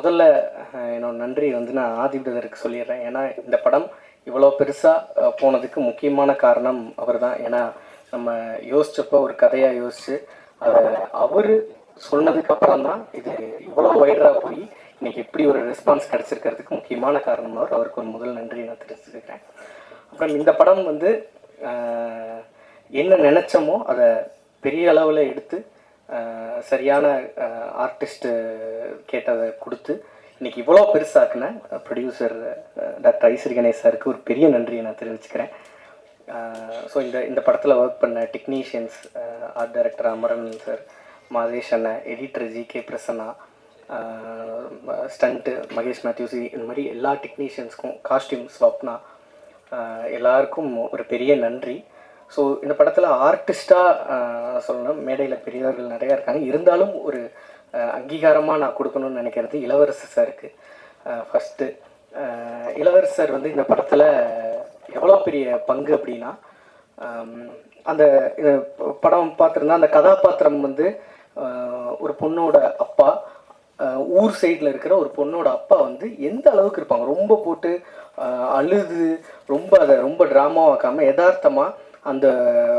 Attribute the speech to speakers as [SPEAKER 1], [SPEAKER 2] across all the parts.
[SPEAKER 1] முதல்ல என்னோட நன்றி வந்து நான் ஆதி பிரதருக்கு சொல்லிடுறேன். ஏன்னா இந்த படம் இவ்வளோ பெருசாக போனதுக்கு முக்கியமான காரணம் அவர் தான். ஏன்னா நம்ம யோசிச்சப்போ ஒரு கதையாக யோசித்து அதை அவர் சொன்னதுக்கப்புறம் தான் இது இவ்வளோ வைடராக போய் இன்னைக்கு எப்படி ஒரு ரெஸ்பான்ஸ் கிடச்சிருக்கிறதுக்கு முக்கியமான காரணம் அவருக்கு ஒரு முதல் நன்றி நான் தெரிஞ்சுக்கிறேன். அப்புறம் இந்த படம் வந்து என்ன நினச்சோமோ அதை பெரிய அளவில் எடுத்து சரியான ஆர்டிஸ்ட்டு கேட்டதை கொடுத்து இன்றைக்கி இவ்வளோ பெருசாக்குன ப்ரொடியூசர் டாக்டர் ஐஸ்வரி கணேஷ் சாருக்கு ஒரு பெரிய நன்றியை நான் தெரிவிச்சுக்கிறேன். ஸோ இந்த படத்தில் ஒர்க் பண்ண technicians, art director Amaran sir, Madesh அண்ணன், editor G K. Prasanna, stunt Mahesh Mathews, இந்த மாதிரி எல்லா டெக்னீஷியன்ஸ்க்கும், காஸ்டியூம் ஸ்வப்னா, எல்லாருக்கும் ஒரு பெரிய நன்றி. ஸோ இந்த படத்தில் ஆர்டிஸ்ட்டாக சொல்லணும், மேடையில் பெரியவர்கள் நிறையா இருக்காங்க, இருந்தாலும் ஒரு அங்கீகாரமாக நான் கொடுக்கணும்னு நினைக்கிறது இளவரசர் சாருக்கு. ஃபஸ்ட்டு இளவரசர் வந்து இந்த படத்தில் எவ்வளோ பெரிய பங்கு அப்படின்னா, அந்த படம் பார்த்துருந்தா அந்த கதாபாத்திரம் வந்து ஒரு பொண்ணோட அப்பா, ஊர் சைடில் இருக்கிற ஒரு பொண்ணோட அப்பா வந்து எந்த அளவுக்கு இருப்பாங்க, ரொம்ப போட்டு அழுது ரொம்ப ட்ராமாவாக்காமல் யதார்த்தமாக அந்த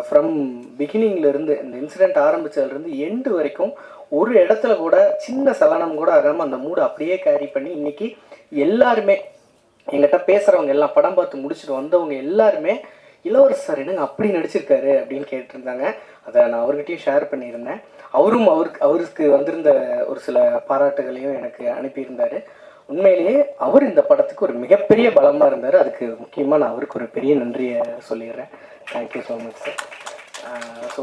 [SPEAKER 1] ஃப்ரம் பிகினிங்லேருந்து இந்த இன்சிடெண்ட் ஆரம்பித்ததுலேருந்து எண்டு வரைக்கும் ஒரு இடத்துல கூட சின்ன சலனம் கூட ஆகாமல் அந்த மூடை அப்படியே கேரி பண்ணி இன்றைக்கி எல்லாருமே எங்கிட்ட பேசுகிறவங்க எல்லாம் படம் பார்த்து முடிச்சுட்டு வந்தவங்க எல்லாருமே இளவரசர் சார் என்னங்க அப்படி நடிச்சிருக்காரு அப்படின்னு கேட்டிருந்தாங்க. அதை நான் அவர்கிட்டையும் ஷேர் பண்ணியிருந்தேன். அவருக்கு வந்திருந்த ஒரு சில பாராட்டுகளையும் எனக்கு அனுப்பியிருந்தார். உண்மையிலேயே அவர் இந்த படத்துக்கு ஒரு மிகப்பெரிய பலமாக இருந்தார். அதுக்கு முக்கியமாக நான் அவருக்கு ஒரு பெரிய நன்றியை சொல்லிடுறேன். Thank you so much sir. So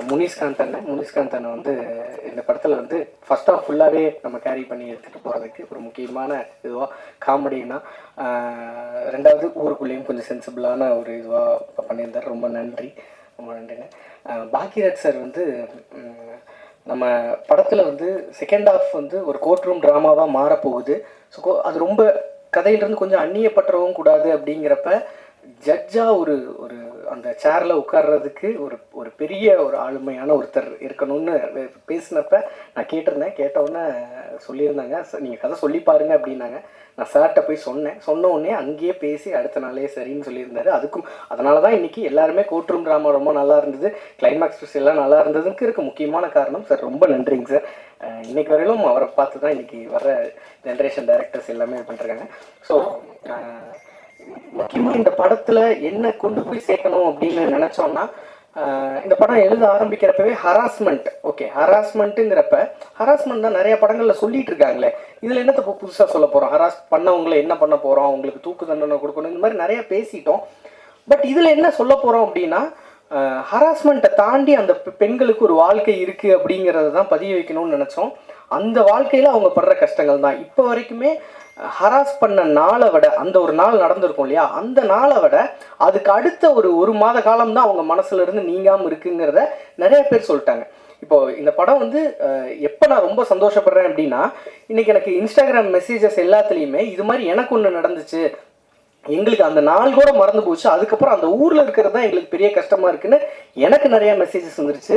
[SPEAKER 1] Munishkanth அண்ணன் வந்து இந்த படத்தில் வந்து ஃபஸ்ட் ஆஃப் ஃபுல்லாகவே நம்ம கேரி பண்ணி எடுத்துகிட்டு போகிறதுக்கு ஒரு முக்கியமான இதுவாக காமெடின்னா, ரெண்டாவது ஊருக்குள்ளேயும் கொஞ்சம் சென்சிபிளான ஒரு இதுவாக பண்ணியிருந்தார். ரொம்ப நன்றிங்க. பாக்கியராஜ் சார் வந்து நம்ம படத்தில் வந்து செகண்ட் ஹாஃப் வந்து ஒரு கோர்ட் ரூம் ட்ராமாவாக மாறப்போகுது. ஸோ அது ரொம்ப கதையிலிருந்து கொஞ்சம் அந்நியப்பற்றவும் கூடாது அப்படிங்கிறப்ப ஜட்ஜாக ஒரு அந்த சேரில் உட்கார்றதுக்கு ஒரு பெரிய ஒரு ஆளுமையான ஒருத்தர் இருக்கணும்னு பேசினப்ப நான் கேட்டவுடனே சொல்லியிருந்தாங்க, நீங்கள் கதை சொல்லி பாருங்க அப்படின்னாங்க. நான் சார்கிட்ட போய் சொன்ன உடனே அங்கேயே பேசி அடுத்த நாளே சரின்னு சொல்லியிருந்தாரு. அதனால தான் இன்றைக்கி எல்லாருமே கோர்ட் ரூம் ட்ராமா ரொம்ப நல்லா இருந்தது, கிளைமேக்ஸ் ட்விஸ்ட் எல்லாம் நல்லா இருந்ததுக்கு இருக்க முக்கியமான காரணம் சார். ரொம்ப நன்றிங்க சார். இன்றைக்கி வரையிலும் அவரை பார்த்து தான் இன்றைக்கி வர ஜென்ரேஷன் டைரக்டர்ஸ் எல்லாமே இது பண்ணுறாங்க. ஸோ முக்கியமாக இந்த படத்தில் என்ன கொண்டு போய் சேர்க்கணும் அப்படின்னு நினச்சோம்னா, இந்த படம் எழுத ஆரம்பிக்கிறப்பவே ஹராஸ்மெண்ட்டுங்கிறப்ப ஹராஸ்மெண்ட் தான் நிறைய படங்களில் சொல்லிட்டு இருக்காங்களே, இதில் என்னத்தை இப்போ புதுசாக சொல்ல போகிறோம், ஹராஸ் பண்ணவங்களை என்ன பண்ண போகிறோம், அவங்களுக்கு தூக்கு தண்டனை கொடுக்கணும், இந்த மாதிரி நிறையா பேசிட்டோம். பட் இதில் என்ன சொல்ல போகிறோம் அப்படின்னா, ஹராஸ்மெண்ட்டை தாண்டி அந்த பெண்களுக்கு ஒரு வாழ்க்கை இருக்குது அப்படிங்கிறத தான் பதிய வைக்கணும்னு நினச்சோம். அந்த வாழ்க்கையில் அவங்க படுற கஷ்டங்கள் தான் இப்போ வரைக்குமே ஹராஸ் பண்ண நாளை விட, அந்த ஒரு நாள் நடந்திருக்கும் இல்லையா, அந்த நாளை விட அதுக்கு அடுத்த ஒரு மாத காலம் தான் அவங்க மனசுல இருந்து நீங்காமல் இருக்குங்கிறத நிறைய பேர் சொல்லிட்டாங்க. இப்போ இந்த படம் வந்து எப்போ நான் ரொம்ப சந்தோஷப்படுறேன் அப்படின்னா, இன்னைக்கு எனக்கு இன்ஸ்டாகிராம் மெசேஜஸ் எல்லாத்துலேயுமே இது மாதிரி எனக்கு ஒன்று நடந்துச்சு, எங்களுக்கு அந்த நாள் கூட மறந்து போச்சு, அதுக்கப்புறம் அந்த ஊரில் இருக்கிறது தான் எங்களுக்கு பெரிய கஷ்டமாக இருக்குன்னு எனக்கு நிறைய மெசேஜஸ் வந்துருச்சு.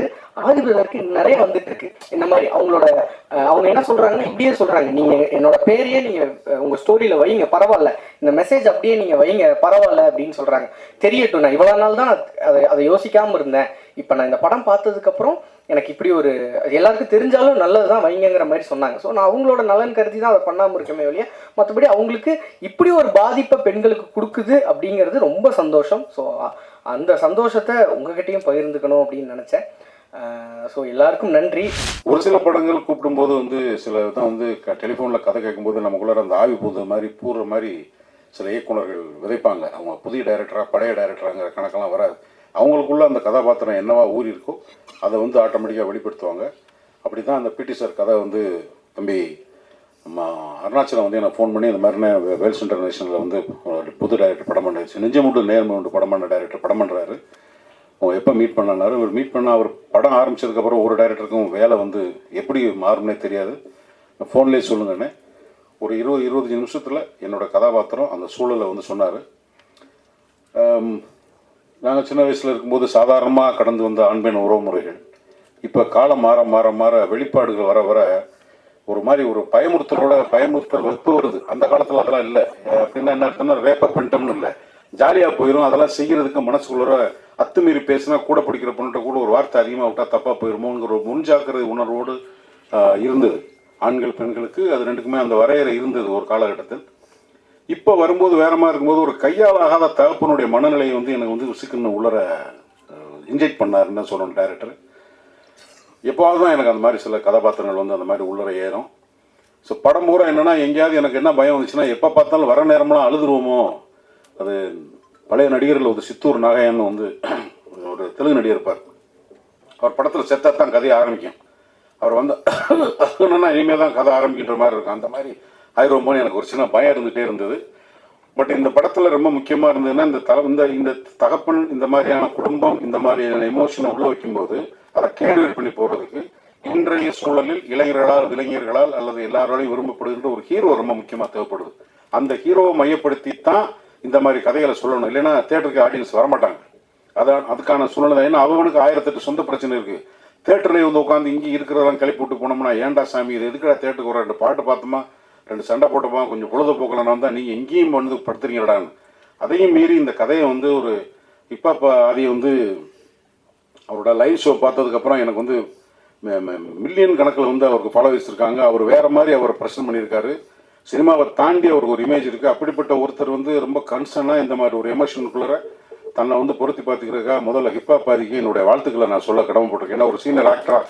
[SPEAKER 1] ஆதிபதற்கு நிறைய வந்துட்டு இருக்கு. இந்த மாதிரி அவங்க என்ன சொல்கிறாங்கன்னா, இப்படியே சொல்கிறாங்க, நீங்கள் என்னோட பேரையே நீங்கள் உங்கள் ஸ்டோரியில் வைங்க பரவாயில்ல, இந்த மெசேஜ் அப்படியே நீங்கள் வைங்க பரவாயில்ல அப்படின்னு சொல்கிறாங்க. தெரியட்டும், நான் இவ்வளோ நாள் தான் அதை யோசிக்காமல் இருந்தேன், இப்போ நான் இந்த படம் பார்த்ததுக்கப்புறம் எனக்கு இப்படி ஒரு எல்லாருக்கும் தெரிஞ்சாலும் நல்லது தான் வைங்கிற மாதிரி சொன்னாங்க. ஸோ நான் அவங்களோட நலன் கருதி தான் அதை பண்ணாமல் இருக்கமே வழியா, மற்றபடி அவங்களுக்கு இப்படி ஒரு பாதிப்பை பெண்களுக்கு கொடுக்குது அப்படிங்கிறது ரொம்ப சந்தோஷம். ஸோ அந்த சந்தோஷத்தை உங்ககிட்டையும் பகிர்ந்துக்கணும் அப்படின்னு நினச்சேன். ஸோ எல்லாருக்கும் நன்றி.
[SPEAKER 2] ஒரு சில படங்கள் கூப்பிடும்போது வந்து சில தான் வந்து டெலிஃபோனில் கதை கேட்கும்போது நமக்குள்ளார அந்த ஆவி பூர்ற மாதிரி சில இயக்குநர்கள் விதைப்பாங்க. அவங்க புதிய டைரக்டராக பழைய டைரக்டராங்கிற கணக்கெல்லாம் வராது. அவங்களுக்குள்ள அந்த கதாபாத்திரம் என்னவா ஊறி இருக்கோ அதை வந்து ஆட்டோமேட்டிக்காக வெளிப்படுத்துவாங்க. அப்படி தான் அந்த பிடி சார் கதை வந்து தம்பி நம்ம அருணாச்சலம் வந்து எனக்கு ஃபோன் பண்ணி இந்த மாதிரினே வேல்ஸ் இன்டர்நேஷனலில் வந்து புது டைரக்டர் படம் பண்ணிடுச்சு, நெஞ்சமுண்டு நேர்மை உண்டு படம் பண்ண டைரக்டர் படம் பண்ணுறாரு, அவங்க எப்போ மீட் பண்ணாரு, அவர் மீட் பண்ண அவர் படம் ஆரம்பித்ததுக்கப்புறம் ஒரு டைரக்டருக்கும் வேலை வந்து எப்படி மாறும்னே தெரியாது, ஃபோன்லேயே சொல்லுங்கண்ணே. ஒரு 20-25 நிமிஷத்தில் என்னோடய கதாபாத்திரம் அந்த சூழலை வந்து சொன்னார். நாங்கள் சின்ன வயசில் இருக்கும்போது சாதாரணமாக கடந்து வந்த ஆண் பெண் உறவு முறைகள் இப்போ காலம் மாற மாற மாற வெளிப்பாடுகள் வர வர ஒரு மாதிரி ஒரு பயமுறுத்தல் வெப்பு வருது. அந்த காலத்தில் அதெல்லாம் இல்லை. அப்படின்னா என்ன அர்த்தம்னா ரேப்பப் பண்ணிட்டோம்னு இல்லை, ஜாலியாக போயிடும். அதெல்லாம் செய்கிறதுக்கு மனசுக்குள்ள அத்துமீறி பேசினா கூட பிடிக்கிற பொண்ணுகிட்ட கூட ஒரு வார்த்தை அதிகமாக விட்டால் தப்பாக போயிருமோங்கிற ஒரு முன்ஜாக்கிரதை உணர்வோடு இருந்தது. ஆண்கள் பெண்களுக்கு அது ரெண்டுக்குமே அந்த வரையறை இருந்தது ஒரு காலகட்டத்தில். இப்போ வரும்போது வேற மாதிரி இருக்கும்போது ஒரு கையால் ஆகாத தகப்பனுடைய மனநிலையை வந்து எனக்கு வந்து விசுக்குன்னு உள்ளர இன்ஜெக்ட் பண்ணாருன்னு சொல்லணும் டைரக்டர். எப்போவாவது தான் எனக்கு அந்த மாதிரி சில கதாபாத்திரங்கள் வந்து அந்த மாதிரி உள்ளர ஏறும். ஸோ படம் பூரா என்னென்னா, எங்கேயாவது எனக்கு என்ன பயம் வந்துச்சுன்னா, எப்போ பார்த்தாலும் வர நேரம்லாம் அழுதுருவோமோ. அது பழைய நடிகர்கள் ஒரு சித்தூர் நாகையான்னு வந்து ஒரு தெலுங்கு நடிகர் இருப்பார். அவர் படத்தில் செத்தா தான் கதையை ஆரம்பிக்கும். அவர் வந்து என்னன்னா இனிமேல் தான் கதை ஆரம்பிக்கின்ற மாதிரி இருக்கும். அந்த மாதிரி ஆயிரமோன்னு எனக்கு ஒரு சின்ன பயம் இருந்துகிட்டே இருந்தது. பட் இந்த படத்தில் ரொம்ப முக்கியமாக இருந்ததுன்னா, இந்த தகப்பன், இந்த மாதிரியான குடும்பம், இந்த மாதிரியான எமோஷனை உள்ள வைக்கும்போது அதை கேள்வி பண்ணி போகிறதுக்கு இன்றைய சூழலில் இளைஞர்களால் அல்லது எல்லாராலையும் விரும்பப்படுகின்ற ஒரு ஹீரோ ரொம்ப முக்கியமாக தேவைப்படுது. அந்த ஹீரோவை மையப்படுத்தி தான் இந்த மாதிரி கதைகளை சொல்லணும். இல்லைன்னா தேட்டருக்கு ஆடியன்ஸ் வரமாட்டாங்க. அதுக்கான சூழ்நிலை. ஏன்னா அவனுக்கு 1008 சொந்த பிரச்சனை இருக்குது. தேட்டர்லேயே வந்து உட்காந்து இங்கே இருக்கிறதெல்லாம் கிளப்பி விட்டு போனோம்னா, ஏன்டா சாமி இது எதுக்குடா தேட்டருக்கு ஒரு 2 பாட்டு பார்த்தோமா, 2 சண்டை போட்டோமா, கொஞ்சம் பொழுதுபோக்கலன்னா வந்தால் நீங்கள் எங்கேயும் வந்து படுத்துறீங்கடான்னு. அதையும் மீறி இந்த கதையை வந்து ஒரு இப்போ அதை வந்து அவரோட லைவ் ஷோ பார்த்ததுக்கப்புறம் எனக்கு வந்து மில்லியன் கணக்கில் வந்து அவருக்கு ஃபாலோவர்ஸ் இருக்காங்க. அவர் வேறு மாதிரி அவரை ப்ரெசென்ட் பண்ணியிருக்காரு. சினிமாவை தாண்டி அவருக்கு ஒரு இமேஜ் இருக்குது. அப்படிப்பட்ட ஒருத்தர் வந்து ரொம்ப கன்சர்னாக இந்த மாதிரி ஒரு எமோஷனுக்குள்ளே தன்னை வந்து பொருத்தி பார்த்துக்கிறதுக்காக முதல்ல ஹிப்ஹாப் பாதிக்கு என்னுடைய வாழ்த்துக்களை நான் சொல்ல கடமைப்பட்டிருக்கேன். ஏன்னா ஒரு சீனியர் ஆக்டராக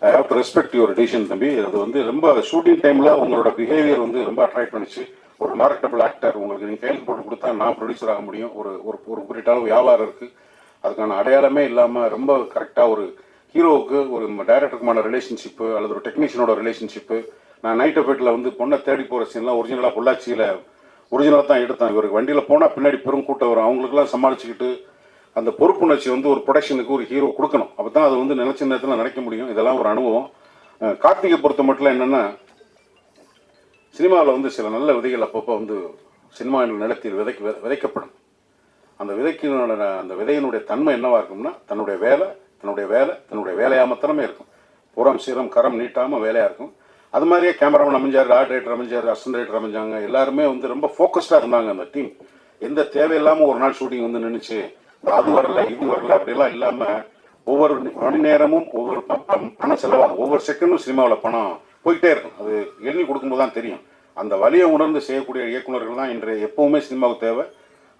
[SPEAKER 2] I have to respect your decision தம்பி. அது வந்து ரொம்ப ஷூட்டிங் டைமில் உங்களோட பிஹேவியர் வந்து ரொம்ப அட்ராக்ட் பண்ணிச்சு. ஒரு மார்க்கெட்டபிள் ஆக்டர், உங்களுக்கு நீங்கள் கையில் போட்டு கொடுத்தா நான் ப்ரொடியூசர் ஆக முடியும். ஒரு குறிப்பிட்ட அளவு வியாபாரம் இருக்குது. அதுக்கான அடையாளமே இல்லாமல் ரொம்ப கரெக்டாக ஒரு ஹீரோவுக்கு ஒரு டைரக்டருக்குமான ரிலேஷன்ஷிப்பு அல்லது ஒரு டெக்னீஷியனோட ரிலேஷன்ஷிப்பு. நான் நைட் எஃபெக்டில் வந்து பொண்ணை தேடி போகிற சீன்லாம் ஒரிஜினலாக பொள்ளாச்சியில் ஒரிஜினலாக தான் எடுத்தேன். இவருக்கு வண்டியில் போனால் பின்னாடி பெரும் கூட்டம் வரும். அவங்களுக்குலாம் சமாளிச்சுக்கிட்டு அந்த பொறுப்புணர்ச்சி வந்து ஒரு ப்ரொடக்ஷனுக்கு ஒரு ஹீரோ கொடுக்கணும். அப்போ தான் அது வந்து நினைச்ச நேரத்தில் நினைக்க முடியும். இதெல்லாம் ஒரு அனுபவம். கார்த்திகை பொறுத்த மட்டும் என்னென்னா, சினிமாவில் வந்து சில நல்ல விதைகள் அப்பப்போ வந்து சினிமா நிலத்தில் விதைக்கப்படும். அந்த விதையினுடைய தன்மை என்னவாக இருக்கும்னா, தன்னுடைய வேலையாக மாத்திரமே இருக்கும். புறம் சீரம் கரம் நீட்டாமல் வேலையாக இருக்கும். அது மாதிரியே கேமராமேன் அமைஞ்சார், ஆர்ட் டைரக்டர் அமைஞ்சார், அசிஸ்டன்ட் டைரக்டர் அமைஞ்சாங்க. எல்லாருமே வந்து ரொம்ப ஃபோக்கஸ்டாக இருந்தாங்க. அந்த டீம் எந்த தேவையில்லாமல் ஒரு நாள் ஷூட்டிங் வந்து நின்றுச்சு, அது வரல இது வரல அப்படிலாம் இல்லாமல் ஒவ்வொரு மணி நேரமும் ஒவ்வொரு பணம் செலவாகும். ஒவ்வொரு செகண்டும் சினிமாவில் பணம் போயிட்டே இருக்கும். அது எழுதி கொடுக்கும்போது தான் தெரியும். அந்த வலியை உணர்ந்து செய்யக்கூடிய இயக்குநர்கள் தான் இன்றைய எப்பவுமே சினிமாவுக்கு தேவை.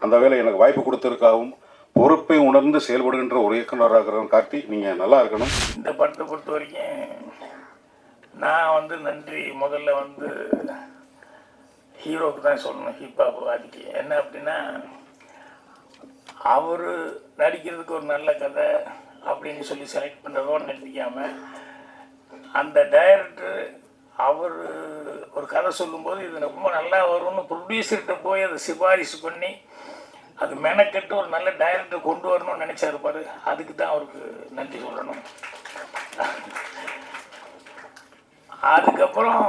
[SPEAKER 2] அந்த வேலை எனக்கு வாய்ப்பு கொடுத்ததுக்காகவும் பொறுப்பை உணர்ந்து செயல்படுகின்ற ஒரு இயக்குநராக இருக்கிறவங்க கார்த்தி, நீங்கள் நல்லா இருக்கணும்.
[SPEAKER 3] இந்த படத்தை பொறுத்த வரைக்கும் நான் வந்து நன்றி முதல்ல வந்து ஹீரோவுக்கு தான் சொல்லணும், ஹிப்ஹாப் வாதிக்கு. என்ன அப்படின்னா, அவர் நடிக்கிறதுக்கு ஒரு நல்ல கதை அப்படின்னு சொல்லி செலக்ட் பண்ணுறதோடு நிறுத்திக்காமல், அந்த டைரக்டர் அவர் ஒரு கதை சொல்லும்போது இது ரொம்ப நல்லா வரும்னு ப்ரொடியூசர்கிட்ட போய் அதை சிபாரிசு பண்ணி அது மெனக்கெட்டு ஒரு நல்ல டைரக்டர் கொண்டு வரணும்னு நினச்சாரு பாரு, அதுக்கு தான் அவருக்கு நன்றி சொல்லணும். அதுக்கப்புறம்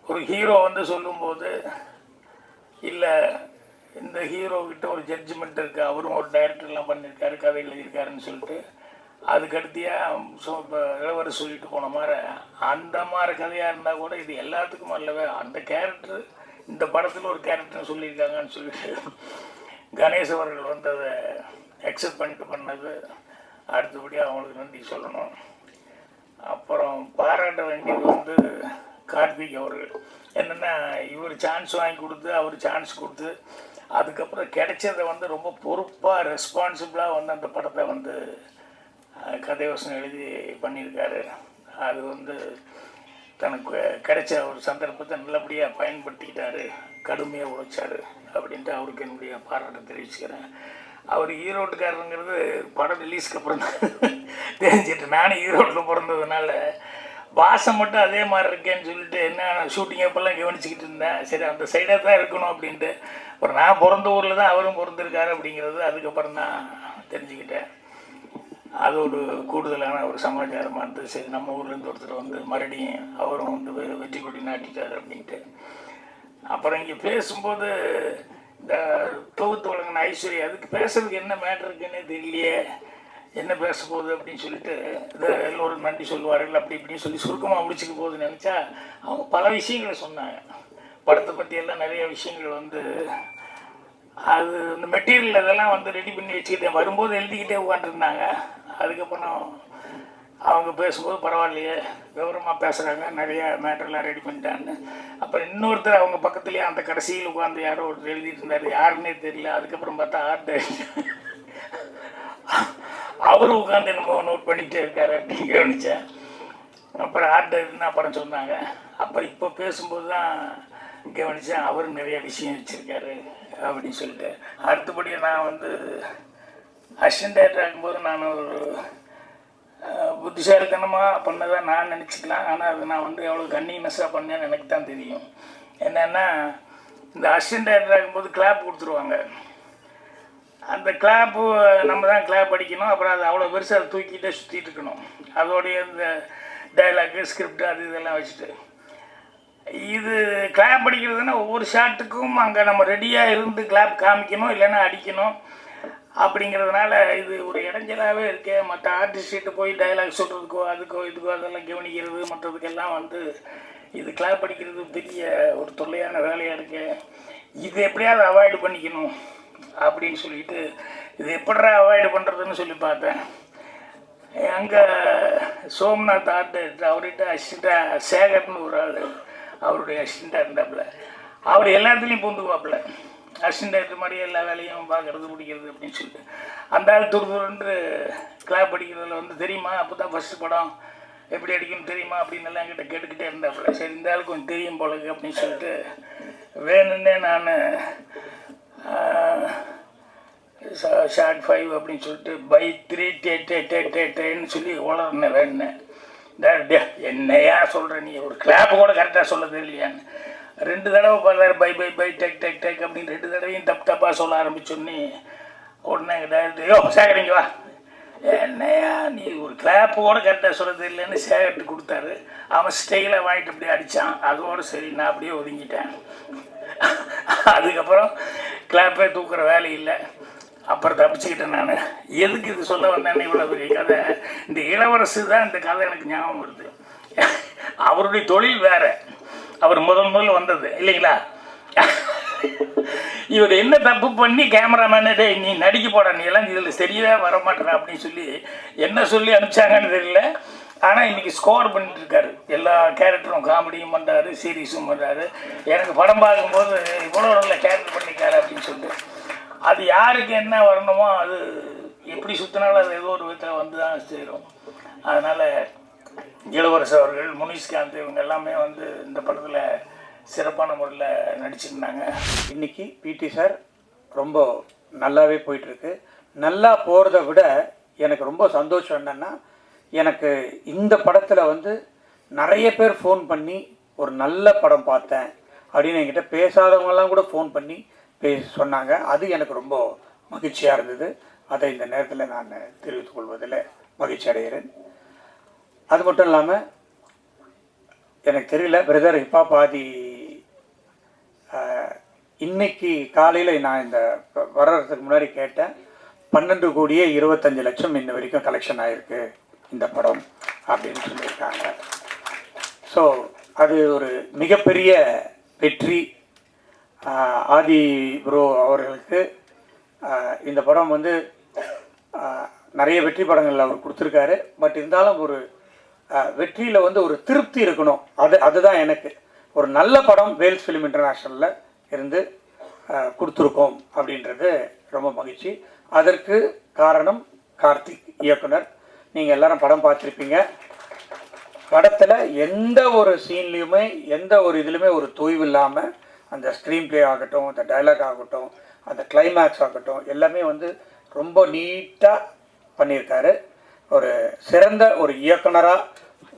[SPEAKER 3] ஒரு ஹீரோ வந்து சொல்லும்போது, இல்லை இந்த ஹீரோக்கிட்ட ஒரு ஜட்ஜ்மெண்ட் இருக்குது, அவரும் ஒரு டைரக்டர்லாம் பண்ணியிருக்காரு, கதை எழுதியிருக்காருன்னு சொல்லிட்டு அதுக்கடுத்தியாக இப்போ இளவரசி சொல்லிட்டு போன மாதிரி அந்த மாதிரி கதையாக இருந்தால் கூட இது எல்லாத்துக்கும் அல்லவே அந்த கேரக்டர் இந்த படத்தில் ஒரு கேரக்டர் சொல்லியிருக்காங்கன்னு சொல்லிட்டு கணேஷ் அவர்கள் வந்து அதை அக்செப்ட் பண்ணிட்டு பண்ணது அடுத்தபடியாக அவங்களுக்கு நன்றி சொல்லணும். அப்புறம் பாராட்ட வேண்டியது வந்து கார்த்திக் அவர்கள். என்னென்னா, இவர் சான்ஸ் வாங்கி கொடுத்து அவர் சான்ஸ் கொடுத்து அதுக்கப்புறம் கிடைச்சதை வந்து ரொம்ப பொறுப்பாக ரெஸ்பான்சிபிளாக வந்து அந்த படத்தை வந்து கதைவசனம் எழுதி பண்ணியிருக்காரு. அது வந்து தனக்கு கிடைச்ச ஒரு சந்தர்ப்பத்தை நல்லபடியாக பயன்படுத்திக்கிட்டாரு, கடுமையாக உழைச்சார் அப்படின்ட்டு அவருக்கு என்னுடைய பாராட்டை தெரிவிச்சுக்கிறேன். அவர் ஈரோட்டுக்காரருங்கிறது படம் ரிலீஸ்க்கு அப்புறம் தான் தெரிஞ்சிட்டு, நானும் ஈரோட்டில் பிறந்ததுனால வாசம் மட்டும் அதே மாதிரி இருக்கேன்னு சொல்லிட்டு என்ன ஷூட்டிங் அப்பெல்லாம் கவனிச்சிக்கிட்டு இருந்தேன். சரி, அந்த சைடாக தான் இருக்கணும் அப்படின்ட்டு. அப்புறம் நான் பிறந்த ஊரில் தான் அவரும் பிறந்திருக்காரு அப்படிங்கிறது அதுக்கப்புறம் தான் தெரிஞ்சுக்கிட்டேன். அது ஒரு கூடுதலான ஒரு சமாச்சாரமாக இருந்தது. சரி, நம்ம ஊர்லேருந்து ஒருத்தர் வந்து மறுபடியும் அவரும் வந்து வெற்றி கொடி நாட்டிட்டார் அப்படின்ட்டு. அப்புறம் இங்கே பேசும்போது இந்த தொகுத்து வழங்கின ஐஸ்வர்யா, அதுக்கு பேசுறதுக்கு என்ன மேட்ரு இருக்குன்னே தெரியலையே. என்ன பேச போகுது அப்படின்னு சொல்லிட்டு இதை எல்லோரும் நன்றி சொல்லுவார்கள் அப்படி இப்படின்னு சொல்லி சுருக்கமாக முடிச்சுக்க போகுதுன்னு நினச்சா அவங்க பல விஷயங்களை சொன்னாங்க. படத்தை பற்றி எல்லாம் நிறைய விஷயங்கள் வந்து அது இந்த மெட்டீரியல் அதெல்லாம் வந்து ரெடி பண்ணி வச்சுக்கிட்டேன் வரும்போது எழுதிக்கிட்டே உட்காந்துருந்தாங்க. அதுக்கப்புறம் அவங்க பேசும்போது பரவாயில்லையே விவரமாக பேசுகிறாங்க, நிறைய மேட்டர்லாம் ரெடி பண்ணிட்டான்னு. அப்புறம் இன்னொருத்தர் அவங்க பக்கத்துலேயே அந்த கடைசியில் உட்காந்து யாரோ ஒருத்தர் எழுதிட்டு இருந்தார், யாருன்னே தெரியல. அதுக்கப்புறம் பார்த்தா ஆர்ட் அவரும் உட்காந்து என்னமோ நோட் பண்ணிகிட்டே இருக்காரு அப்படின்னு கவனித்தேன். அப்புறம் ஆர்ட் டைரக்டர்னு அப்புறம் சொன்னாங்க. அப்புறம் இப்போ பேசும்போது தான் கவனித்தேன் அவரும் நிறைய விஷயம் வச்சுருக்காரு அப்படின்னு சொல்லிட்டு. அடுத்தபடி நான் வந்து அசிஸ்டன்ட் டைரக்டர் ஆகும்போது நான் ஒரு புத்திசாலித்தனமாக பண்ணதான் நான் நினச்சிக்கலாம். ஆனால் அது நான் வந்து எவ்வளோ கன்னினஸ்ஸாக பண்ணேன்னு எனக்கு தான் தெரியும். என்னென்னா இந்த அசிஸ்டன்ட் டைரக்டர் ஆகும்போது கிளாப் கொடுத்துருவாங்க. அந்த கிளாப்பு நம்ம தான் கிளாப் அடிக்கணும். அப்புறம் அது அவ்வளோ பெருசாக அதை தூக்கிட்டே சுற்றிட்டு இருக்கணும். அதோடைய இந்த டைலாக்கு ஸ்கிரிப்ட் அது இதெல்லாம் வச்சுட்டு இது கிளாப் அடிக்கிறதுனா ஒவ்வொரு ஷாட்டுக்கும் அங்கே நம்ம ரெடியாக இருந்து கிளாப் காமிக்கணும், இல்லைன்னா அடிக்கணும். அப்படிங்கிறதுனால இது ஒரு இடைஞ்சலாகவே இருக்கே. மற்ற ஆர்டிஸ்ட்டு போய் டைலாக் சொல்கிறதுக்கோ அதுக்கோ இதுக்கோ அதெல்லாம் கவனிக்கிறது மற்றதுக்கெல்லாம் வந்து இது கிளாப் அடிக்கிறது பெரிய ஒரு தொல்லையான வேலையாக இருக்கு. இது எப்படியாவது அவாய்டு பண்ணிக்கணும் அப்படின்னு சொல்லிட்டு இது எப்படா அவாய்டு பண்ணுறதுன்னு சொல்லி பார்த்தேன். அங்கே சோம்நாத் ஆர்ட் அவர்கிட்ட அசிஸ்டண்ட்டாக சேகர்னு ஒரு ஆள் அவருடைய அசிஸ்டண்ட்டாக இருந்தாப்புல. அவர் எல்லாத்துலேயும் பூந்துக்குவாப்புல. அசிஸ்டண்ட் மாதிரி எல்லா வேலையும் பார்க்குறது பிடிக்கிறது அப்படின்னு சொல்லிட்டு அந்த ஆள் துருதுருன்று கிளாப் அடிக்கிறதுல வந்து தெரியுமா அப்போ தான் ஃபஸ்ட்டு படம் எப்படி அடிக்கணும் தெரியுமா அப்படின்னு எல்லாம் என்கிட்ட கேட்டுக்கிட்டே இருந்தாப்புல. சரி இந்த ஆள் கொஞ்சம் தெரியும் போலக்கு அப்படின்னு சொல்லிட்டு வேணுன்னே நான் ஷார்ட் 5 அப்படின்னு சொல்லிட்டு பை 3 டேன்னு சொல்லி வளர்னேன் வேணுன்னேன். என்னையா சொல்கிற நீ ஒரு கிளாப்பு கூட கரெக்டாக சொல்ல இல்லையான்னு 2 தடவை பார்த்தாரு. பை பை பை டெக் டெக் டெக் அப்படின்னு 2 தடவையும் தப்பாக சொல்ல ஆரம்பிச்சோன்னே உடனே டேரக்டர் யோ சேகரிங்க வா, என்னையா நீ ஒரு கிளாப்பு கூட கரெக்டாக சொல்கிறது இல்லைன்னு சேகர்ட்டு கொடுத்தாரு. அவன் ஸ்டைலாக வாங்கிட்டு அப்படியே அடித்தான். அதோடு சரி நான் அப்படியே ஒதுங்கிட்டேன். அதுக்கப்புறம் கிளாப்பே தூக்குற வேலை இல்லை. அப்புறம் தப்பிச்சுக்கிட்டேன் நான். எதுக்கு இது சொல்ல வந்தேன்னு இவ்வளோ பெரிய கதை. இந்த இளவரசு தான் இந்த கதை எனக்கு ஞாபகம் வருது. அவருடைய தொழில் வேறு, அவர் முதல்ல வந்தது இல்லைங்களா. இவர் என்ன தப்பு பண்ணி கேமராமேனே நீ நடிக்க போட நீ எல்லாம் இதில் சரியாக வரமாட்டேற அப்படின்னு சொல்லி என்ன சொல்லி அனுப்பிச்சாங்கன்னு தெரியல. ஆனால் இன்றைக்கி ஸ்கோர் பண்ணிட்டுருக்காரு. எல்லா கேரக்டரும் காமெடியும் பண்ணுறாரு, சீரியஸும் பண்ணுறாரு. எனக்கு படம் பார்க்கும்போது இவ்வளோ நல்ல கேரக்டர் பண்ணிக்காரு அப்படின்னு சொல்லிட்டு அது யாருக்கு என்ன வரணுமோ அது எப்படி சுற்றினாலும் அது ஏதோ ஒரு விதத்தில் வந்து தான் சேரும். அதனால் இளவரசு அவர்கள், முனிஷ்காந்த் இவங்க எல்லாமே வந்து இந்த படத்தில் சிறப்பான முறையில் நடிச்சிருந்தாங்க.
[SPEAKER 4] இன்றைக்கி பிடி சார் ரொம்ப நல்லாவே போயிட்டுருக்கு. நல்லா போகிறத விட எனக்கு ரொம்ப சந்தோஷம் என்னென்னா, எனக்கு இந்த படத்தில் வந்து நிறைய பேர் ஃபோன் பண்ணி ஒரு நல்ல படம் பார்த்தேன் அப்படின்னு என்கிட்ட பேசாதவங்கெல்லாம் கூட ஃபோன் பண்ணி சொன்னாங்க. அது எனக்கு ரொம்ப மகிழ்ச்சியாக இருந்தது. அதை இந்த நேரத்தில் நான் தெரிவித்துக் கொள்வதில் மகிழ்ச்சி அடைகிறேன். அது மட்டும் இல்லாமல் எனக்கு தெரியல பிரதர் ஹிப்ஹாப் ஆதி இன்னைக்கு காலையில் நான் இந்த வர்றதுக்கு முன்னாடி கேட்டேன், 12,25,00,000 இன்ன வரைக்கும் கலெக்ஷன் ஆகிருக்கு இந்த படம் அப்படின்னு சொல்லியிருக்காங்க. ஸோ அது ஒரு மிகப்பெரிய வெற்றி. ஆதி ப்ரோ அவர்களுக்கு இந்த படம் வந்து நிறைய வெற்றி படங்கள் அவர் கொடுத்துருக்காரு. பட் இருந்தாலும் ஒரு வெற்றியில் வந்து ஒரு திருப்தி இருக்கணும். அதுதான் எனக்கு ஒரு நல்ல படம் வேல்ஸ் ஃபிலிம் இன்டர்நேஷ்னலில் இருந்து கொடுத்துருக்கோம் அப்படின்றது ரொம்ப மகிழ்ச்சி. அதற்கு காரணம் கார்த்திக் இயக்குனர். நீங்கள் எல்லாரும் படம் பார்த்துருப்பீங்க. படத்தில் எந்த ஒரு சீன்லேயுமே எந்த ஒரு இதுலையுமே ஒரு தொய்வு இல்லாமல் அந்த ஸ்க்ரீன் ப்ளே ஆகட்டும், அந்த டைலாக் ஆகட்டும், அந்த கிளைமேக்ஸ் ஆகட்டும், எல்லாமே வந்து ரொம்ப நீட்டாக பண்ணியிருக்காரு. ஒரு சிறந்த ஒரு இயக்குனராக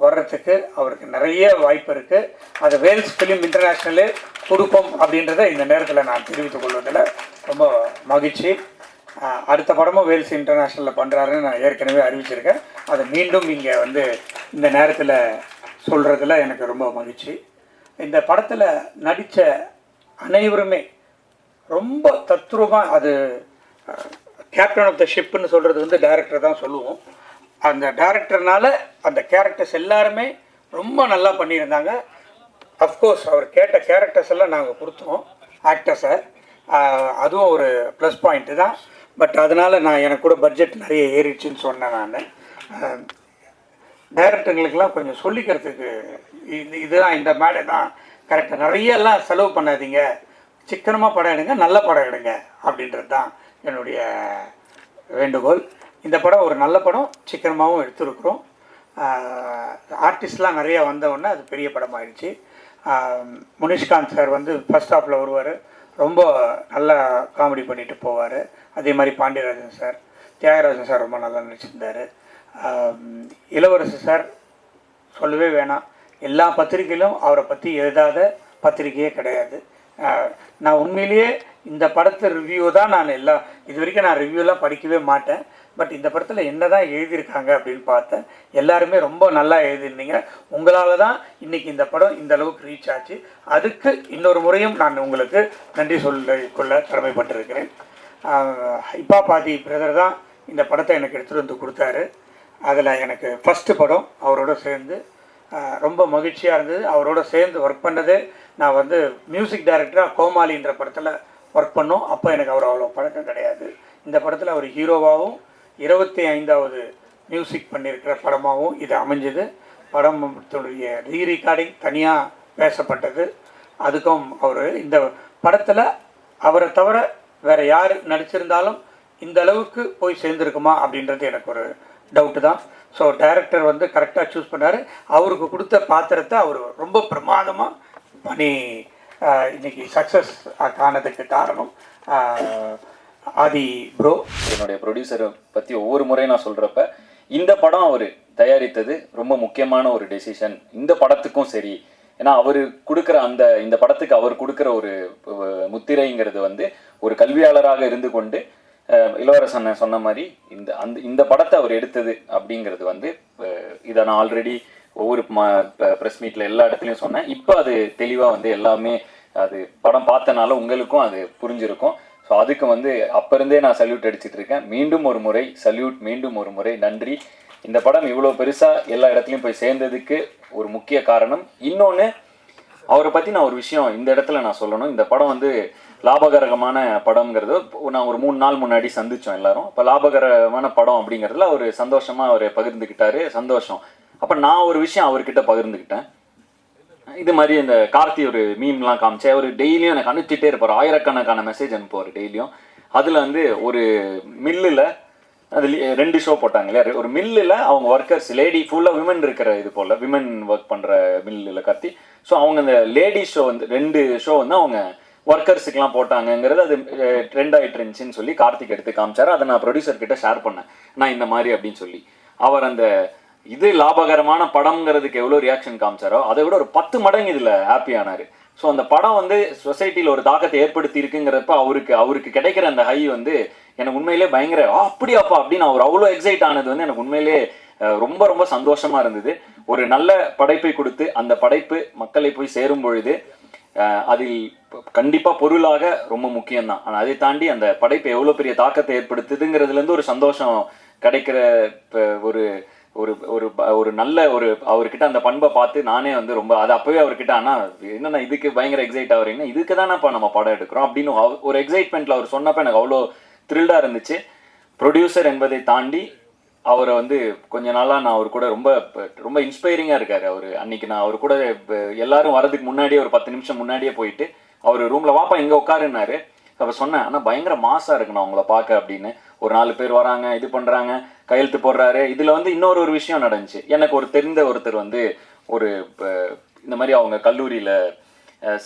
[SPEAKER 4] வர்றதுக்கு அவருக்கு நிறைய வாய்ப்பு இருக்குது. அது வேல்ஸ் ஃபிலிம் இன்டர்நேஷ்னலே கொடுப்போம் அப்படின்றத இந்த நேரத்தில் நான் தெரிவித்துக் கொள்வதில் ரொம்ப மகிழ்ச்சி. அடுத்த படமும் வேல்ஸ் இன்டர்நேஷ்னலில் பண்ணுறாருன்னு நான் ஏற்கனவே அறிவிச்சிருக்கேன். அதை மீண்டும் இங்கே வந்து இந்த நேரத்தில் சொல்கிறதுல எனக்கு ரொம்ப மகிழ்ச்சி. இந்த படத்தில் நடித்த அனைவருமே ரொம்ப தத்ரூபமாக அது கேப்டன் ஆஃப் த ஷிப்புன்னு சொல்கிறது வந்து டைரக்டர் தான் சொல்லுவோம். அந்த டைரக்டர்னால அந்த கேரக்டர்ஸ் எல்லாருமே ரொம்ப நல்லா பண்ணியிருந்தாங்க. அஃப்கோர்ஸ் அவர் கேட்ட கேரக்டர்ஸ் எல்லாம் நாங்கள் கொடுத்தோம் ஆக்டர்ஸை, அதுவும் ஒரு ப்ளஸ் பாயிண்ட்டு தான். பட் அதனால் எனக்கு கூட பட்ஜெட் நிறைய ஏறிடுச்சுன்னு சொன்னேன் நான். டைரக்டருங்களுக்கெல்லாம் கொஞ்சம் சொல்லிக்கிறதுக்கு இதுதான் இந்த மேடை தான் கரெக்டாக, நிறையெல்லாம் செலவு பண்ணாதீங்க, சிக்கனமாக படம் எடுங்க, நல்ல படம் எடுங்க அப்படின்றது தான் என்னுடைய வேண்டுகோள். இந்த படம் ஒரு நல்ல படம், சிக்கனமாகவும் எடுத்துருக்குறோம். ஆர்டிஸ்ட்லாம் நிறையா வந்தவுடனே அது பெரிய படம் ஆயிடுச்சு. முனிஷ்காந்த் சார் வந்து ஃபர்ஸ்ட் ஹாஃபில் வருவார், ரொம்ப நல்லா காமெடி பண்ணிட்டு போவார். அதே மாதிரி பாண்டியராஜன் சார், தியாகராஜன் சார் ரொம்ப நல்லா நடிச்சிருந்தார். இளவரசு சார் சொல்லவே வேணாம், எல்லா பத்திரிகையிலும் அவரை பற்றி எழுதாத பத்திரிகையே கிடையாது. நான் உண்மையிலேயே இந்த படத்தை ரிவ்யூ தான் இது வரைக்கும் நான் ரிவ்யூலாம் படிக்கவே மாட்டேன். பட் இந்த படத்தில் என்ன தான் எழுதியிருக்காங்க அப்படின்னு பார்த்தேன். எல்லாருமே ரொம்ப நல்லா எழுதியிருந்தீங்க. உங்களால் தான் இன்றைக்கி இந்த படம் இந்த அளவுக்கு ரீச் ஆச்சு. அதுக்கு இன்னொரு முறையும் நான் உங்களுக்கு நன்றி சொல்லிக்கொள்ள கடமைப்பட்டிருக்கிறேன். இப்பா பாதி பிரதர் தான் இந்த படத்தை எனக்கு எடுத்துகிட்டு வந்து கொடுத்தாரு. அதில் எனக்கு ஃபஸ்ட்டு படம் அவரோட சேர்ந்து ரொம்ப மகிழ்ச்சியாக இருந்தது. அவரோட சேர்ந்து ஒர்க் பண்ணது, நான் வந்து மியூசிக் டைரக்டராக கோமாளின்ற படத்தில் ஒர்க் பண்ணோம். அப்போ எனக்கு அவர் அவ்வளோ பழக்கம் கிடையாது. இந்த படத்தில் அவர் ஹீரோவாகவும் 25வது மியூசிக் பண்ணியிருக்கிற படமாகவும் இது அமைஞ்சது. படத்துடைய ரீரெக்கார்டிங் தனியாக பேசப்பட்டது. அதுக்கும் அவர் இந்த படத்தில் அவரை தவிர வேறு யார் நடிச்சிருந்தாலும் இந்த அளவுக்கு போய் சேர்ந்துருக்குமா அப்படின்றது எனக்கு ஒரு டவுட்டு தான். ஸோ டைரக்டர் வந்து கரெக்டாக சூஸ் பண்ணார். அவருக்கு கொடுத்த பாத்திரத்தை அவர் ரொம்ப பிரமாதமாக பண்ணி இன்னைக்கு சக்ஸஸ் ஆனதுக்கு காரணம் ஆதி ப்ரோ.
[SPEAKER 5] என்னுடைய ப்ரொடியூசரை பற்றி ஒவ்வொரு முறையும் நான் சொல்கிறப்ப இந்த படம் அவர் தயாரித்தது ரொம்ப முக்கியமான ஒரு டெசிஷன் இந்த படத்துக்கும் சரி. ஏன்னா அவர் கொடுக்குற இந்த படத்துக்கு அவர் கொடுக்குற ஒரு முத்திரைங்கிறது வந்து ஒரு கல்வியாளராக இருந்து கொண்டு இளவரசன் சொன்ன மாதிரி இந்த படத்தை அவர் எடுத்தது அப்படிங்கிறது வந்து இதை நான் ஆல்ரெடி ஒவ்வொரு ப்ரெஸ் மீட்டில் எல்லா இடத்துலையும் சொன்னேன். இப்போ அது தெளிவாக வந்து எல்லாமே அது படம் பார்த்தனால உங்களுக்கும் அது புரிஞ்சிருக்கும். ஸோ அதுக்கு வந்து அப்போ இருந்தே நான் சல்யூட் அடிச்சுட்டு இருக்கேன். மீண்டும் ஒரு முறை சல்யூட், மீண்டும் ஒரு முறை நன்றி. இந்த படம் இவ்வளோ பெருசாக எல்லா இடத்துலையும் போய் சேர்ந்ததுக்கு ஒரு முக்கிய காரணம். இன்னொன்று, அவரை பற்றி நான் ஒரு விஷயம் இந்த இடத்துல நான் சொல்லணும். இந்த படம் வந்து லாபகரமான படம்ங்கிறது நான் ஒரு 3 நாள் முன்னாடி சந்தித்தோம் எல்லாரும். இப்போ லாபகரமான படம் அப்படிங்கிறதுல அவர் சந்தோஷமாக அவர் பகிர்ந்துக்கிட்டாரு, சந்தோஷம். அப்போ நான் ஒரு விஷயம் அவர்கிட்ட பகிர்ந்துக்கிட்டேன். இது மாதிரி இந்த கார்த்தி ஒரு மீம்லாம் காமிச்சேன். அவர் டெய்லியும் எனக்கு அனுப்பிச்சிட்டே இருப்பார், ஆயிரக்கணக்கான மெசேஜ் அனுப்புவார் டெய்லியும். அதில் வந்து ஒரு மில்லில் அது 2 ஷோ போட்டாங்க இல்லையா, ஒரு மில்லில் அவங்க ஒர்க்கர்ஸ் லேடி ஃபுல்லாக விமன் இருக்கிற இது போல் விமன் ஒர்க் பண்ணுற மில்லில் கார்த்தி. ஸோ அவங்க அந்த லேடி ஷோ வந்து 2 ஷோ வந்து அவங்க ஒர்க்கர்ஸுக்கெலாம் போட்டாங்கங்கிறது அது ட்ரெண்ட் ஆகிட்டு இருந்துச்சுன்னு சொல்லி கார்த்திக் எடுத்து காமிச்சார். அதை நான் ப்ரொடியூசர் கிட்ட ஷேர் பண்ணேன், நான் இந்த மாதிரி அப்படின்னு சொல்லி. அவர் அந்த இது லாபகரமான படம்ங்கிறதுக்கு எவ்வளோ ரியாக்ஷன் காமிச்சாரோ அதை விட ஒரு 10 மடங்கு இதில் ஹாப்பி ஆனார். ஸோ அந்த படம் வந்து சொசைட்டியில் ஒரு தாக்கத்தை ஏற்படுத்தி இருக்குங்கிறப்ப அவருக்கு கிடைக்கிற அந்த ஹை வந்து எனக்கு உண்மையிலே பயங்கர அப்படியாப்பா அப்படின்னு அவர் அவ்வளோ எக்ஸைட் ஆனது வந்து எனக்கு உண்மையிலே ரொம்ப ரொம்ப சந்தோஷமாக இருந்தது. ஒரு நல்ல படைப்பை கொடுத்து அந்த படைப்பு மக்களை போய் சேரும் பொழுது அதில் கண்டிப்பாக பொருளாக ரொம்ப முக்கியம்தான். ஆனால் அதை தாண்டி அந்த படைப்பு எவ்வளோ பெரிய தாக்கத்தை ஏற்படுத்துதுங்கிறதுலேருந்து ஒரு சந்தோஷம் கிடைக்கிற ஒரு ஒரு ஒரு ஒரு நல்ல ஒரு அவர்கிட்ட அந்த பண்பை பார்த்து நானே வந்து ரொம்ப அது அப்போவே அவர்கிட்ட ஆனால் என்னென்ன இதுக்கு பயங்கர எக்ஸைட் ஆகிறீங்கன்னா இதுக்கு தானேப்பா நம்ம படம் எடுக்கிறோம் அப்படின்னு ஒரு எக்ஸைட்மெண்ட்டில் அவர் சொன்னப்போ எனக்கு அவ்வளோ த்ரில்டாக இருந்துச்சு. ப்ரொடியூசர் என்பதை தாண்டி அவரை வந்து கொஞ்ச நாளாக நான் அவர் கூட ரொம்ப ரொம்ப இன்ஸ்பைரிங்காக இருக்கார். அவர் அன்றைக்கி நான் அவர் கூட எல்லாரும் வரதுக்கு முன்னாடியே ஒரு 10 நிமிஷம் முன்னாடியே போயிட்டு அவர் ரூமில் வாப்பா இங்கே உட்காருன்னாரு. அப்போ சொன்னேன், ஆனால் பயங்கர மாசாக இருக்குண்ணா அவங்கள பார்க்க அப்படின்னு. ஒரு 4 பேர் வராங்க, இது பண்ணுறாங்க, கையெழுத்து போடுறாரு. இதில் வந்து இன்னொரு விஷயம் நடந்துச்சு. எனக்கு ஒரு தெரிந்த ஒருத்தர் வந்து ஒரு இந்த மாதிரி அவங்க கல்லூரியில்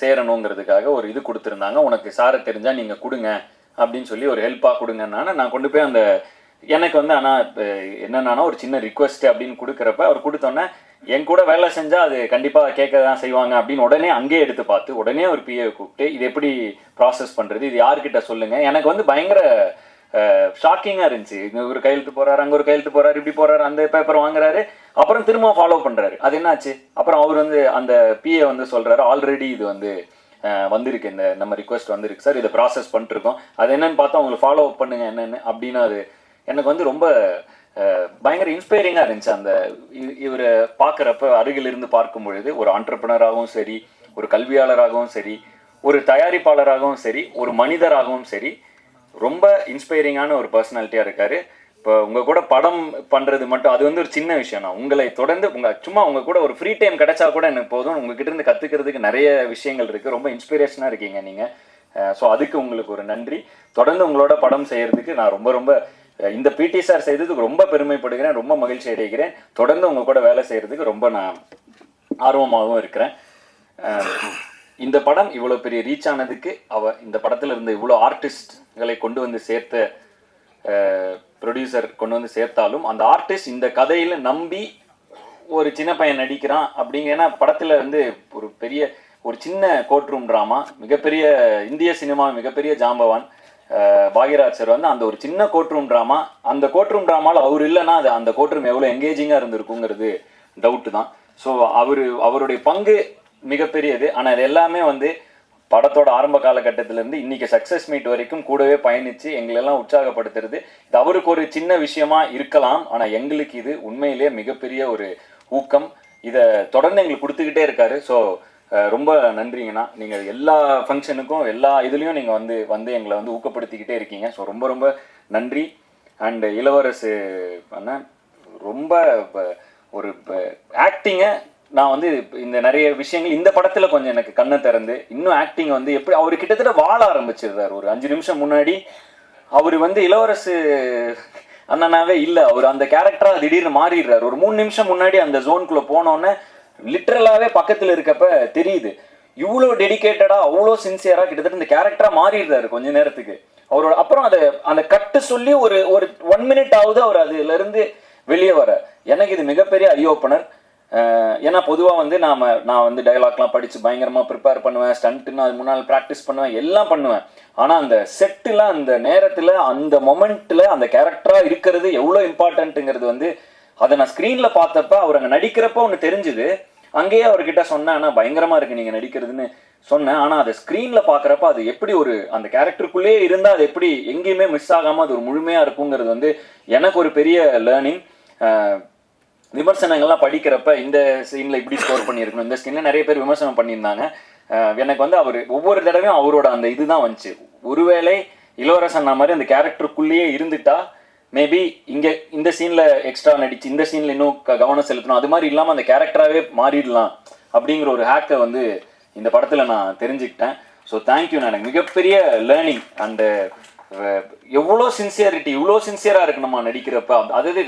[SPEAKER 5] சேரணுங்கிறதுக்காக ஒரு இது கொடுத்துருந்தாங்க, உனக்கு சாரை தெரிஞ்சால் நீங்கள் கொடுங்க அப்படின்னு சொல்லி ஒரு ஹெல்ப்பாக கொடுங்கன்னான நான் கொண்டு போய் அந்த எனக்கு வந்து ஆனால் என்னென்னா ஒரு சின்ன ரிக்வெஸ்ட் அப்படின்னு கொடுக்குறப்ப அவர் கொடுத்தோன்னே என் கூட வேலை செஞ்சால் அது கண்டிப்பாக கேட்க தான் செய்வாங்க அப்படின்னு உடனே அங்கேயே எடுத்து பார்த்து உடனே ஒரு பிஏவை கூப்பிட்டு இது எப்படி ப்ராசஸ் பண்ணுறது, இது யார்கிட்ட சொல்லுங்கள். எனக்கு வந்து பயங்கர ஷாக்கிங்காக இருந்துச்சு. இங்கே ஒரு கையெழுத்து போகிறாரு, அங்கே ஒரு கையெழுத்து போகிறாரு, இப்படி போகிறாரு, அந்த பேப்பர் வாங்குறாரு, அப்புறம் திரும்ப ஃபாலோ பண்ணுறாரு. அது என்னாச்சு? அப்புறம் அவர் வந்து அந்த பிஏ வந்து சொல்கிறாரு, ஆல்ரெடி இது வந்து வந்திருக்கு, இந்த நம்ம ரிக்வெஸ்ட் வந்திருக்கு சார், இதை ப்ராசஸ் பண்ணிருக்கோம், அது என்னன்னு பார்த்தா உங்களுக்கு ஃபாலோ அப் பண்ணுங்க என்னென்னு அப்படின்னு. அது எனக்கு வந்து ரொம்ப பயங்கர இன்ஸ்பைரிங்காக இருந்துச்சு. அந்த இவரை பார்க்குறப்ப அருகிலிருந்து பார்க்கும் பொழுது ஒரு ஆண்டர்ப்ரனராகவும் சரி, ஒரு கல்வியாளராகவும் சரி, ஒரு தயாரிப்பாளராகவும் சரி, ஒரு மனிதராகவும் சரி, ரொம்ப இன்ஸ்பைரிங்கான ஒரு பர்சனாலிட்டியாக இருக்கார். இப்போ உங்கள் கூட படம் பண்ணுறது மட்டும் அது வந்து ஒரு சின்ன விஷயம் தான். உங்களை தொடர்ந்து சும்மா உங்கள் கூட ஒரு ஃப்ரீ டைம் கிடைச்சா கூட எனக்கு போதும். உங்ககிட்ட இருந்து கற்றுக்கிறதுக்கு நிறைய விஷயங்கள் இருக்குது. ரொம்ப இன்ஸ்பிரேஷனாக இருக்கீங்க நீங்கள். ஸோ அதுக்கு உங்களுக்கு ஒரு நன்றி. தொடர்ந்து உங்களோட படம் செய்கிறதுக்கு நான் ரொம்ப ரொம்ப இந்த பிடி சார் செய்ததுக்கு ரொம்ப பெருமைப்படுகிறேன், ரொம்ப மகிழ்ச்சி அடைகிறேன். தொடர்ந்து உங்கள் கூட வேலை செய்கிறதுக்கு ரொம்ப நான் ஆர்வமாகவும் இருக்கிறேன். இந்த படம் இவ்வளோ பெரிய ரீச் ஆனதுக்கு இந்த படத்தில் இருந்த இவ்வளோ ஆர்டிஸ்ட்களை கொண்டு வந்து சேர்த்த ப்ரொடியூசர் கொண்டு வந்து சேர்த்தாலும் அந்த ஆர்டிஸ்ட் இந்த கதையில் நம்பி ஒரு சின்ன பையன் நடிக்கிறான் அப்படிங்க. ஏன்னா படத்தில் வந்து ஒரு சின்ன கோர்ட் ரூம் ட்ராமா, மிகப்பெரிய இந்திய சினிமா மிகப்பெரிய ஜாம்பவான் பாக்யராஜ் சார் வந்து அந்த ஒரு சின்ன கோர்ட் ரூம் ட்ராமா, அந்த கோர்ட் ரூம் ட்ராமாவில் அவர் இல்லைன்னா அது அந்த கோர்ட் ரூம் எவ்வளோ எங்கேஜிங்காக இருந்திருக்குங்கிறது டவுட்டு தான். ஸோ அவருடைய பங்கு மிகப்பெரியது. ஆனால் அது எல்லாமே வந்து படத்தோட ஆரம்ப காலகட்டத்திலேருந்து இன்னைக்கு சக்ஸஸ் மீட் வரைக்கும் கூடவே பயணித்து எங்களெல்லாம் உற்சாகப்படுத்துறது. இது அவருக்கு ஒரு சின்ன விஷயமா இருக்கலாம், ஆனால் எங்களுக்கு இது உண்மையிலேயே மிகப்பெரிய ஒரு ஊக்கம். இதை தொடர்ந்து எங்களுக்கு கொடுத்துக்கிட்டே இருக்காரு. ஸோ ரொம்ப நன்றிங்கண்ணா. நீங்கள் எல்லா ஃபங்க்ஷனுக்கும் எல்லா இதுலேயும் நீங்கள் வந்து எங்களை வந்து ஊக்கப்படுத்திக்கிட்டே இருக்கீங்க. ஸோ ரொம்ப ரொம்ப நன்றி. அண்டு இளவரசு அண்ணன் ரொம்ப ஒரு ஆக்டிங்கை நான் வந்து இந்த நிறைய விஷயங்கள் இந்த படத்தில் கொஞ்சம் எனக்கு கண்ணை திறந்து இன்னும் ஆக்டிங் வந்து எப்படி அவர் கிட்டத்தட்ட வாழ ஆரம்பிச்சிருந்தார். ஒரு 5 நிமிஷம் முன்னாடி அவர் வந்து இளவரசு அண்ணனாவே இல்லை, அவர் அந்த கேரக்டராக திடீர்னு மாறிடுறாரு. ஒரு 3 நிமிஷம் முன்னாடி அந்த ஜோனுக்குள்ளே போனோன்னே லிட்ரலாகவே பக்கத்தில் இருக்கப்ப தெரியுது இவ்வளோ டெடிக்கேட்டடாக அவ்வளோ சின்சியராக கிட்டத்தட்ட இந்த கேரக்டராக மாறிடுறாரு கொஞ்ச நேரத்துக்கு. அவரோட அப்புறம் அந்த கட்டு சொல்லி ஒரு 1 மினிட் ஆகுது அவர் அதுலேருந்து வெளியே வர. எனக்கு இது மிகப்பெரிய ஐ ஓப்பனர். ஏன்னா பொதுவாக வந்து நான் வந்து டைலாக்லாம் படித்து பயங்கரமாக ப்ரிப்பேர் பண்ணுவேன், ஸ்டண்ட்டுன்னு அது முன்னால் ப்ராக்டிஸ் பண்ணுவேன், எல்லாம் பண்ணுவேன். ஆனால் அந்த செட்டில் அந்த நேரத்தில் அந்த மொமெண்ட்டில் அந்த கேரக்டராக இருக்கிறது எவ்வளோ இம்பார்ட்டன்ட்டுங்கிறது வந்து அதை நான் ஸ்க்ரீனில் பார்த்தப்ப அவர் அங்கே நடிக்கிறப்ப ஒன்று தெரிஞ்சுது. அங்கேயே அவர்கிட்ட சொன்னேன், ஆனால் பயங்கரமாக இருக்குது நீங்கள் நடிக்கிறதுன்னு சொன்னேன். ஆனால் அதை ஸ்க்ரீனில் பார்க்குறப்ப அது எப்படி அந்த கேரக்டருக்குள்ளேயே இருந்தால் அது எப்படி எங்கேயுமே மிஸ் ஆகாமல் அது ஒரு முழுமையாக இருக்குங்கிறது வந்து எனக்கு ஒரு பெரிய லேர்னிங். விமர்சனங்கள்லாம் படிக்கிறப்ப இந்த சீனில் இப்படி ஸ்கோர் பண்ணியிருக்கணும், இந்த சீனில் நிறைய பேர் விமர்சனம் பண்ணியிருந்தாங்க. எனக்கு வந்து அவர் ஒவ்வொரு தடவையும் அவரோட அந்த இதுதான் வந்துச்சு. ஒருவேளை இளவரசன் மாதிரி அந்த கேரக்டருக்குள்ளேயே இருந்துட்டா மேபி இங்கே இந்த சீனில் எக்ஸ்ட்ரா நடிச்சு இந்த சீனில் இன்னும் கவனம் செலுத்தணும், அது மாதிரி இல்லாமல் அந்த கேரக்டராகவே மாறிடலாம் அப்படிங்கிற ஒரு ஹேக்கை வந்து இந்த படத்தில் நான் தெரிஞ்சுக்கிட்டேன். So thank you. எனக்கு மிகப்பெரிய லேர்னிங். அண்டு எவ்வளோ சின்சியரிட்டி, இவ்வளோ சின்சியராக இருக்கு நம்ம நடிக்கிறப்ப. அதாவது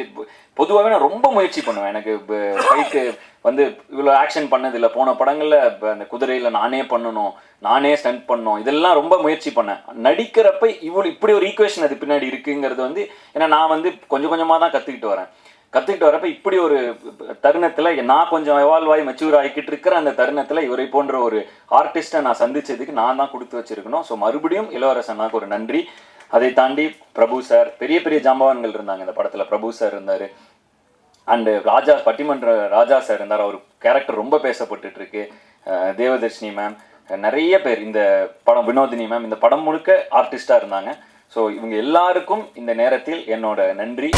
[SPEAKER 5] பொதுவாகவே நான் ரொம்ப முயற்சி பண்ணுவேன். எனக்கு ஃபைட்டு வந்து இவ்வளோ ஆக்ஷன் பண்ணதில்லை. போன படங்களில் அந்த குதிரையில் நானே பண்ணணும், நானே ஸ்டண்ட் பண்ணணும், இதெல்லாம் ரொம்ப முயற்சி பண்ணேன். நடிக்கிறப்ப இப்படி ஒரு ஈக்குவேஷன் அது பின்னாடி இருக்குங்கிறது வந்து ஏன்னா நான் வந்து கொஞ்சம் கொஞ்சமாக தான் கற்றுக்கிட்டு வரப்ப இப்படி ஒரு தருணத்தில் நான் கொஞ்சம் எவால்வ் ஆகி மெச்சூர் ஆகிக்கிட்டு இருக்கிற அந்த தருணத்தில் இவரை போன்ற ஒரு ஆர்டிஸ்ட்டை நான் சந்தித்ததுக்கு நான் தான் கொடுத்து வச்சிருக்கணும். ஸோ மறுபடியும் இளவரசனாக்கு ஒரு நன்றி. அதை தாண்டி பிரபு சார், பெரிய பெரிய ஜாம்பவான்கள் இருந்தாங்க இந்த படத்தில். பிரபு சார் இருந்தார், அண்டு பட்டிமன்ற ராஜா சார் இருந்தார், அவர் கேரக்டர் ரொம்ப பேசப்பட்டுட்டு இருக்கு. தேவதர்ஷினி மேம், நிறைய பேர் இந்த படம், வினோதினி மேம், இந்த படம் முழுக்க ஆர்டிஸ்டாக இருந்தாங்க. ஸோ இவங்க எல்லாருக்கும் இந்த நேரத்தில் என்னோட நன்றி.